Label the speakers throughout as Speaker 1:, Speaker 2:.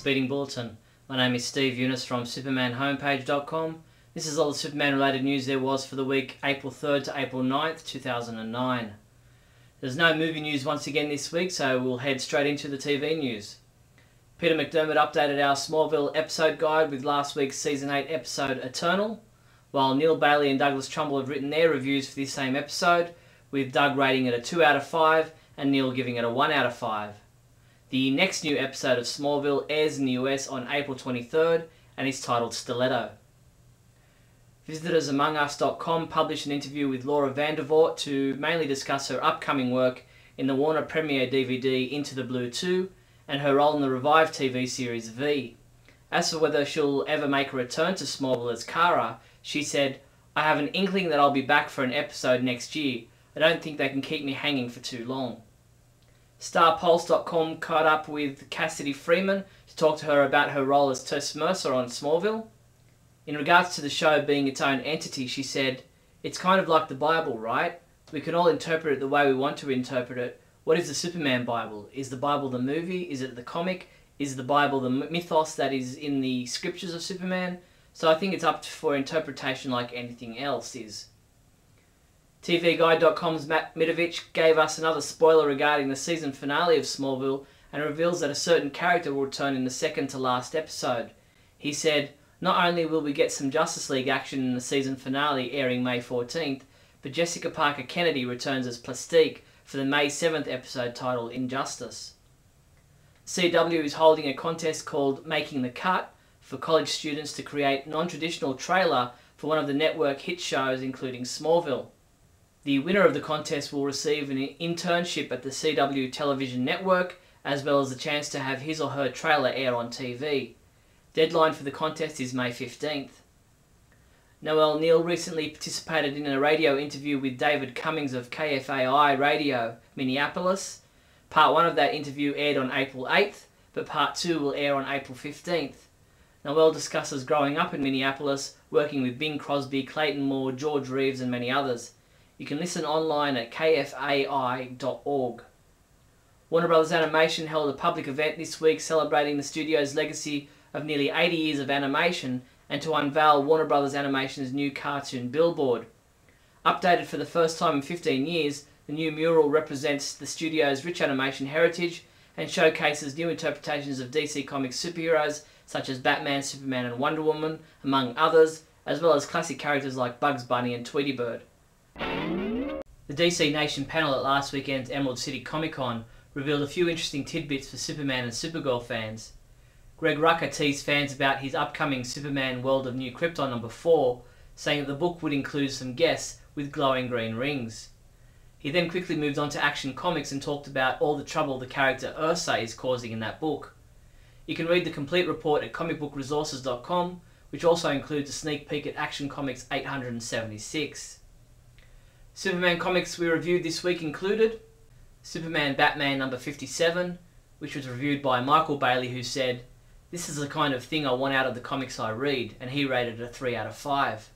Speaker 1: feeding bulletin. My name is Steve Younis from supermanhomepage.com. This is all the Superman related news there was for the week April 3rd to April 9th, 2009. There's no movie news once again this week, so we'll head straight into the TV news. Peter McDermott updated our Smallville episode guide with last week's Season 8 episode Eternal, while Neal Bailey and Douglas Trumbull have written their reviews for this same episode, with Doug rating it a 2 out of 5 and Neal giving it a 1 out of 5. The next new episode of Smallville airs in the US on April 23rd and is titled Stiletto. VisitorsAmongUs.com published an interview with Laura Vandervoort to mainly discuss her upcoming work in the Warner Premiere DVD Into the Blue 2 and her role in the revived TV series V. As for whether she'll ever make a return to Smallville as Kara, she said, "I have an inkling that I'll be back for an episode next year. I don't think they can keep me hanging for too long." StarPulse.com caught up with Cassidy Freeman to talk to her about her role as Tess Mercer on Smallville. In regards to the show being its own entity, she said, "It's kind of like the Bible, right? We can all interpret it the way we want to interpret it. What is the Superman Bible? Is the Bible the movie? Is it the comic? Is the Bible the mythos that is in the scriptures of Superman? So I think it's up for interpretation like anything else is." TVGuide.com's Matt Mitovich gave us another spoiler regarding the season finale of Smallville and reveals that a certain character will return in the second to last episode. He said, "Not only will we get some Justice League action in the season finale airing May 14th, but Jessica Parker Kennedy returns as Plastique for the May 7th episode titled Injustice." CW is holding a contest called Making the Cut for college students to create a non-traditional trailer for one of the network hit shows including Smallville. The winner of the contest will receive an internship at the CW television network, as well as the chance to have his or her trailer air on TV. Deadline for the contest is May 15th. Noel Neill recently participated in a radio interview with David Cummings of KFAI Radio, Minneapolis. Part 1 of that interview aired on April 8th, but Part 2 will air on April 15th. Noel discusses growing up in Minneapolis, working with Bing Crosby, Clayton Moore, George Reeves and many others. You can listen online at kfai.org. Warner Bros. Animation held a public event this week celebrating the studio's legacy of nearly 80 years of animation and to unveil Warner Bros. Animation's new cartoon billboard. Updated for the first time in 15 years, the new mural represents the studio's rich animation heritage and showcases new interpretations of DC Comics superheroes such as Batman, Superman and Wonder Woman, among others, as well as classic characters like Bugs Bunny and Tweety Bird. The DC Nation panel at last weekend's Emerald City Comic Con revealed a few interesting tidbits for Superman and Supergirl fans. Greg Rucka teased fans about his upcoming Superman World of New Krypton #4, saying that the book would include some guests with glowing green rings. He then quickly moved on to Action Comics and talked about all the trouble the character Ursa is causing in that book. You can read the complete report at comicbookresources.com, which also includes a sneak peek at Action Comics 876. Superman comics we reviewed this week included Superman Batman #57, which was reviewed by Michael Bailey, who said, "This is the kind of thing I want out of the comics I read," and he rated it a 3 out of 5.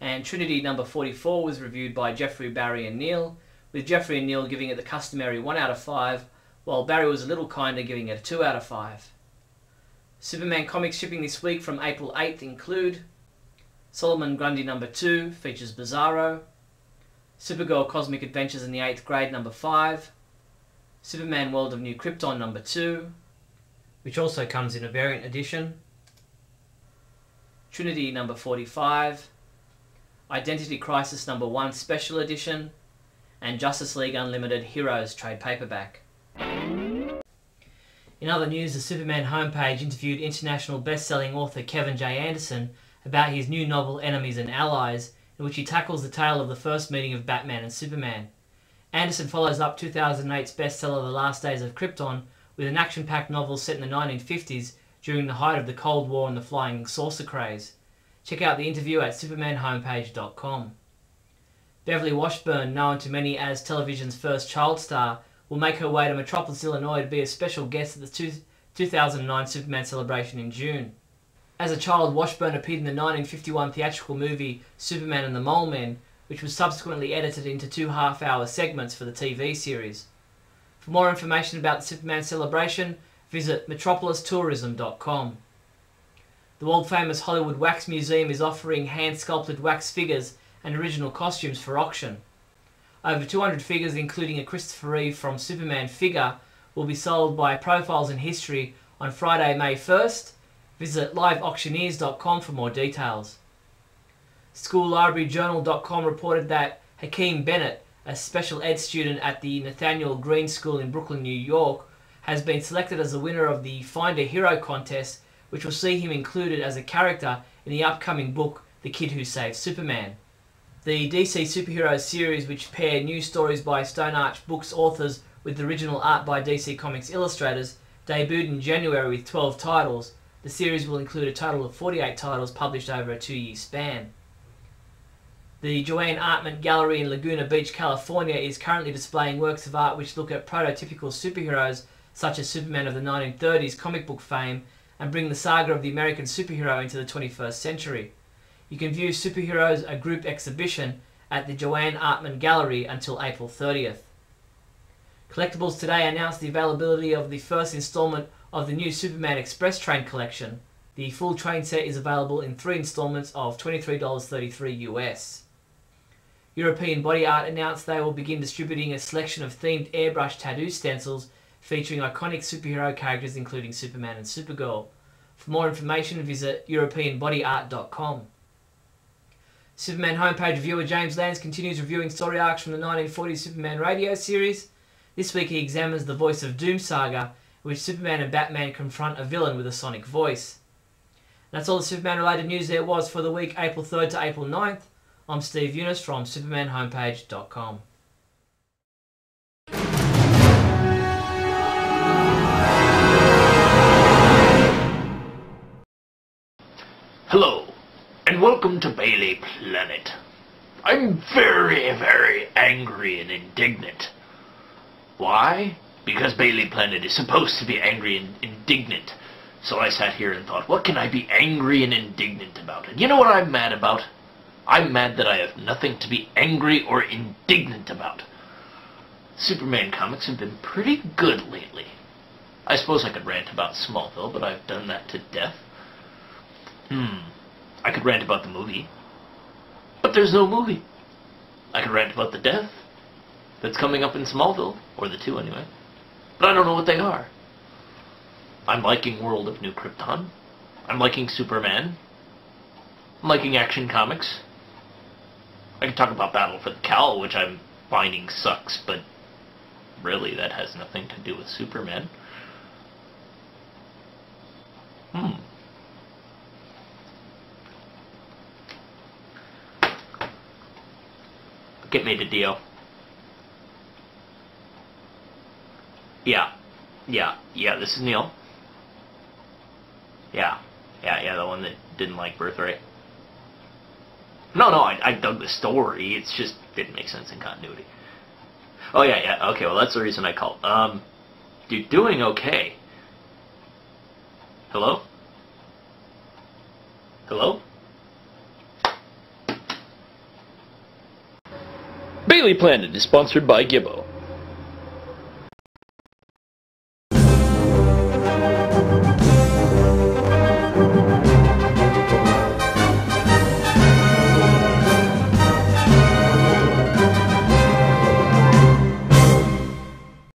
Speaker 1: And Trinity #44 was reviewed by Jeffrey, Barry and Neal, with Jeffrey and Neal giving it the customary 1 out of 5, while Barry was a little kinder, giving it a 2 out of 5. Superman comics shipping this week from April 8th include Solomon Grundy #2 features Bizarro, Supergirl Cosmic Adventures in the 8th Grade #5, Superman World of New Krypton #2, which also comes in a variant edition, Trinity #45, Identity Crisis #1 Special Edition, and Justice League Unlimited Heroes trade paperback. In other news, the Superman homepage interviewed international best-selling author Kevin J. Anderson about his new novel Enemies and Allies, in which he tackles the tale of the first meeting of Batman and Superman. Anderson follows up 2008's bestseller The Last Days of Krypton with an action-packed novel set in the 1950s during the height of the Cold War and the flying saucer craze. Check out the interview at supermanhomepage.com. Beverly Washburn, known to many as television's first child star, will make her way to Metropolis, Illinois to be a special guest at the 2009 Superman celebration in June. As a child, Washburn appeared in the 1951 theatrical movie Superman and the Mole Men, which was subsequently edited into 2 half-hour segments for the TV series. For more information about the Superman celebration, visit metropolistourism.com. The world-famous Hollywood Wax Museum is offering hand-sculpted wax figures and original costumes for auction. Over 200 figures, including a Christopher Reeve from Superman figure, will be sold by Profiles in History on Friday, May 1st. Visit liveauctioneers.com for more details. SchoolLibraryJournal.com reported that Hakeem Bennett, a special ed student at the Nathaniel Green School in Brooklyn, New York, has been selected as the winner of the Find a Hero contest, which will see him included as a character in the upcoming book, The Kid Who Saved Superman. The DC Superheroes series, which pair new stories by Stone Arch Books authors with original art by DC Comics illustrators, debuted in January with 12 titles. The series will include a total of 48 titles published over a 2-year span. The Joanne Artment Gallery in Laguna Beach, California is currently displaying works of art which look at prototypical superheroes such as Superman of the 1930s comic book fame and bring the saga of the American superhero into the 21st century. You can view Superheroes, a group exhibition, at the Joanne Artment Gallery until April 30th. Collectibles Today announced the availability of the first installment of the new Superman Express Train collection. The full train set is available in 3 installments of $23.33 US. European Body Art announced they will begin distributing a selection of themed airbrush tattoo stencils featuring iconic superhero characters including Superman and Supergirl. For more information, visit EuropeanBodyArt.com. Superman homepage reviewer James Lance continues reviewing story arcs from the 1940s Superman radio series. This week he examines the Voice of Doom saga, in which Superman and Batman confront a villain with a sonic voice. That's all the Superman related news there was for the week April 3rd to April 9th. I'm Steve Younis from SupermanHomepage.com.
Speaker 2: Hello, and welcome to Bailey Planet. I'm very, very angry and indignant. Why? Because Bailey Planet is supposed to be angry and indignant. So I sat here and thought, what can I be angry and indignant about? And you know what I'm mad about? I'm mad that I have nothing to be angry or indignant about. Superman comics have been pretty good lately. I suppose I could rant about Smallville, but I've done that to death. I could rant about the movie, but there's no movie. I could rant about the death that's coming up in Smallville, or the 2 anyway, but I don't know what they are. I'm liking World of New Krypton. I'm liking Superman. I'm liking Action Comics. I could talk about Battle for the Cowl, which I'm finding sucks, but really that has nothing to do with Superman. Get me to Dio. Yeah, this is Neal. Yeah, the one that didn't like Birthright. No, I dug the story, it's just didn't make sense in continuity. Oh yeah, okay, well that's the reason I called. You're doing okay. Hello? Hello? Bailey Planet is sponsored by Gibbo.